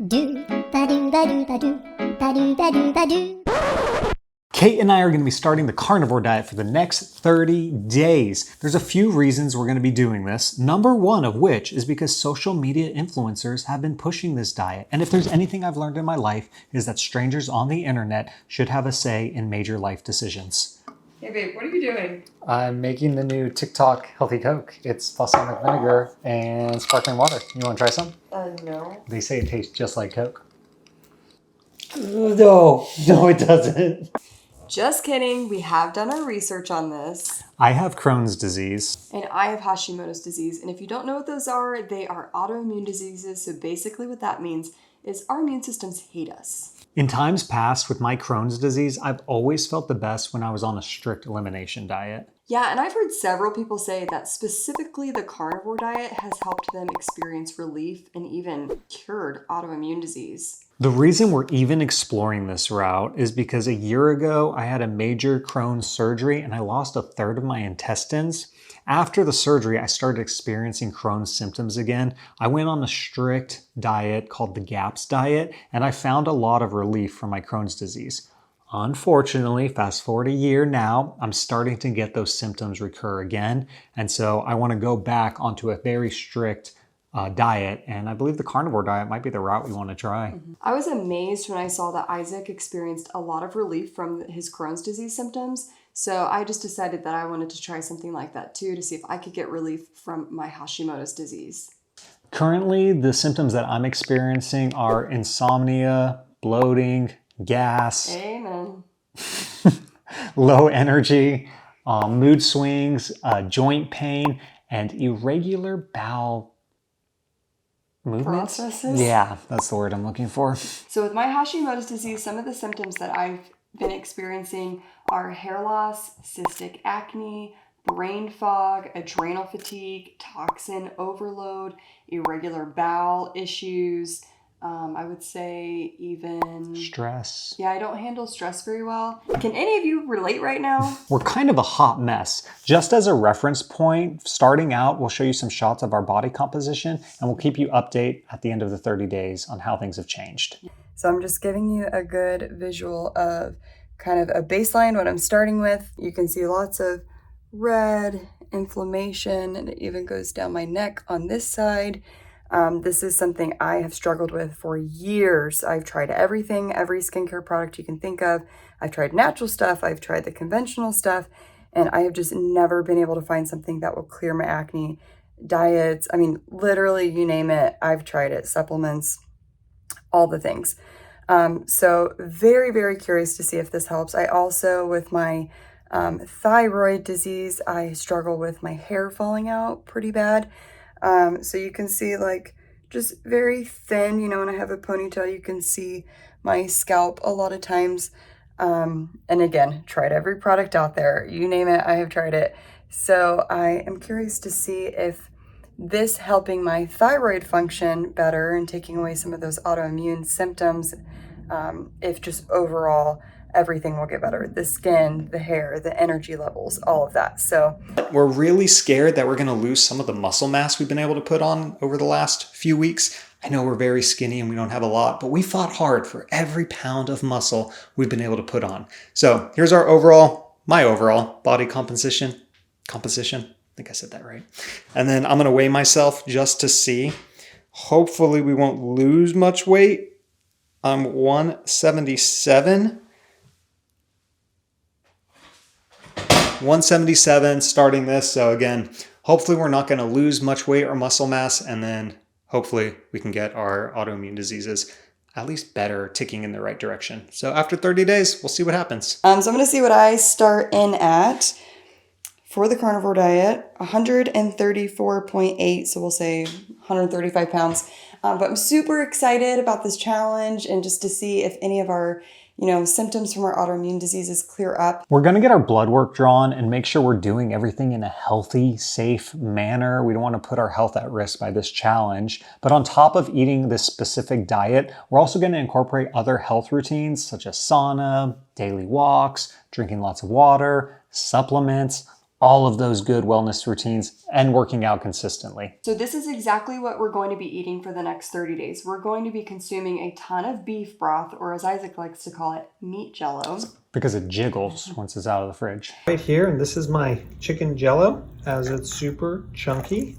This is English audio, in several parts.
do ba do ba do ba do ba do ba do ba do. Kate and I are going to be starting the carnivore diet for the next 30 days. There's a few reasons we're going to be doing this. Number one of which is because social media influencers have been pushing this diet. And if there's anything I've learned in my life is that strangers on the internet should have a say in major life decisions. Hey babe, what are you doing? I'm making the new TikTok healthy Coke. It's balsamic vinegar and sparkling water. You want to try some? No. They say it tastes just like Coke. No, it doesn't. Just kidding. We have done our research on this. I have Crohn's disease. And I have Hashimoto's disease. And if you don't know what those are, they are autoimmune diseases. So basically what that means is our immune systems hate us. In times past with my Crohn's disease, I've always felt the best when I was on a strict elimination diet. Yeah, and I've heard several people say that specifically the carnivore diet has helped them experience relief and even cured autoimmune disease. The reason we're even exploring this route is because a year ago I had a major Crohn's surgery and I lost 1/3 of my intestines. After the surgery, I started experiencing Crohn's symptoms again. I went on a strict diet called the GAPS diet and I found a lot of relief from my Crohn's disease. Unfortunately, fast forward a year now, I'm starting to get those symptoms recur again. And so I want to go back onto a very strict diet, and I believe the carnivore diet might be the route we want to try. I was amazed when I saw that Isaac experienced a lot of relief from his Crohn's disease symptoms. So I just decided that I wanted to try something like that too to see if I could get relief from my Hashimoto's disease. Currently, the symptoms that I'm experiencing are insomnia, bloating, gas, Amen. low energy, mood swings, joint pain, and irregular bowel movements? Processes? Yeah, that's the word I'm looking for. So with my Hashimoto's disease, some of the symptoms that I've been experiencing are hair loss, cystic acne, brain fog, adrenal fatigue, toxin overload, irregular bowel issues. I would say even Stress. Yeah, I don't handle stress very well. Can any of you relate right now? We're kind of a hot mess. Just as a reference point, starting out, we'll show you some shots of our body composition and we'll keep you update at the end of the 30 days on how things have changed. So I'm just giving you a good visual of kind of a baseline, what I'm starting with. You can see lots of red inflammation and it even goes down my neck on this side. This is something I have struggled with for years. I've tried everything, every skincare product you can think of. I've tried natural stuff, I've tried the conventional stuff, and I have just never been able to find something that will clear my acne. Diets, I mean, literally you name it, I've tried it. Supplements, all the things. So very, very curious to see if this helps. I also, with my thyroid disease, I struggle with my hair falling out pretty bad. So you can see like just very thin, you know, when I have a ponytail, you can see my scalp a lot of times. And again, tried every product out there, you name it, I have tried it. So I am curious to see if this helping my thyroid function better and taking away some of those autoimmune symptoms, if just overall everything will get better. The skin, the hair, the energy levels, all of that. So we're really scared that we're going to lose some of the muscle mass we've been able to put on over the last few weeks. I know we're very skinny and we don't have a lot, but we fought hard for every pound of muscle we've been able to put on. So here's our my overall body composition. I think I said that right. And then I'm going to weigh myself just to see. Hopefully we won't lose much weight. I'm 177. 177 starting this. So again, hopefully we're not going to lose much weight or muscle mass. And then hopefully we can get our autoimmune diseases at least better, ticking in the right direction. So after 30 days, we'll see what happens. So I'm going to see what I start in at for the carnivore diet, 134.8. So we'll say 135 pounds. But I'm super excited about this challenge and just to see if any of our symptoms from our autoimmune diseases clear up. We're going to get our blood work drawn and make sure we're doing everything in a healthy, safe manner. We don't want to put our health at risk by this challenge. But on top of eating this specific diet, we're also going to incorporate other health routines such as sauna, daily walks, drinking lots of water, supplements, all of those good wellness routines and working out consistently. So this is exactly what we're going to be eating for the next 30 days. We're going to be consuming a ton of beef broth, or as Isaac likes to call it, meat jello. Because it jiggles once it's out of the fridge. Right here, and this is my chicken jello, as it's super chunky.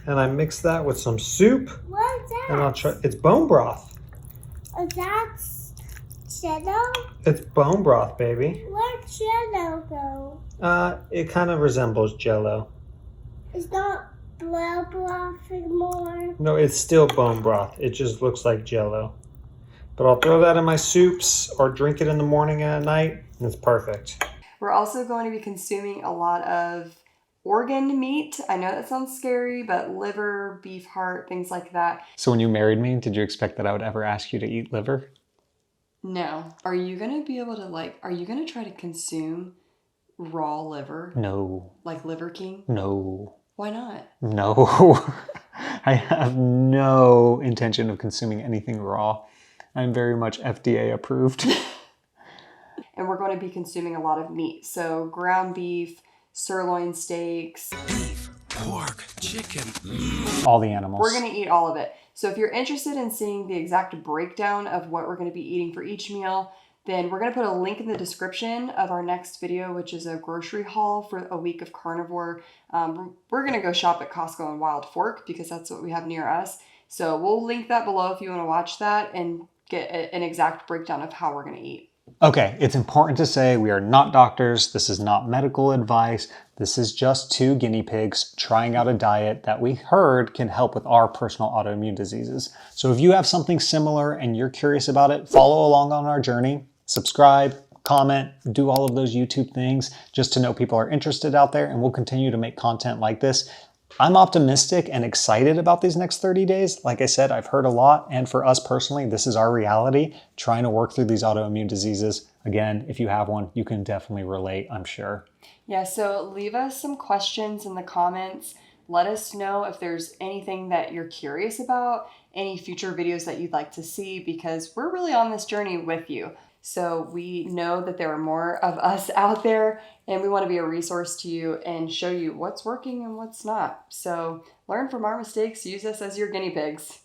And I mix that with some soup. What's that? And I'll try, it's bone broth. That's jello? It's bone broth, baby. Where's jello go? It kind of resembles jello. It's not blood broth anymore. No, it's still bone broth. It just looks like jello. But I'll throw that in my soups or drink it in the morning and at night, and it's perfect. We're also going to be consuming a lot of organ meat. I know that sounds scary, but liver, beef heart, things like that. So when you married me, did you expect that I would ever ask you to eat liver? No. Are you going to be able to are you going to try to consume raw liver? No. Like Liver King? No. Why not? No. I have no intention of consuming anything raw. I'm very much FDA approved. And we're going to be consuming a lot of meat. So ground beef, sirloin steaks. Beef, pork, chicken. All the animals. We're going to eat all of it. So if you're interested in seeing the exact breakdown of what we're going to be eating for each meal, then we're going to put a link in the description of our next video, which is a grocery haul for a week of carnivore. We're going to go shop at Costco and Wild Fork because that's what we have near us. So we'll link that below if you want to watch that and get an exact breakdown of how we're going to eat. Okay, it's important to say we are not doctors. This is not medical advice. This is just two guinea pigs trying out a diet that we heard can help with our personal autoimmune diseases. So if you have something similar and you're curious about it, follow along on our journey, subscribe, comment, do all of those YouTube things just to know people are interested out there, and we'll continue to make content like this. I'm optimistic and excited about these next 30 days. Like I said, I've heard a lot, and for us personally, this is our reality, trying to work through these autoimmune diseases. Again, if you have one, you can definitely relate, I'm sure. Yeah, so leave us some questions in the comments. Let us know if there's anything that you're curious about, any future videos that you'd like to see, because we're really on this journey with you. So we know that there are more of us out there, and we want to be a resource to you and show you what's working and what's not. So learn from our mistakes, use us as your guinea pigs.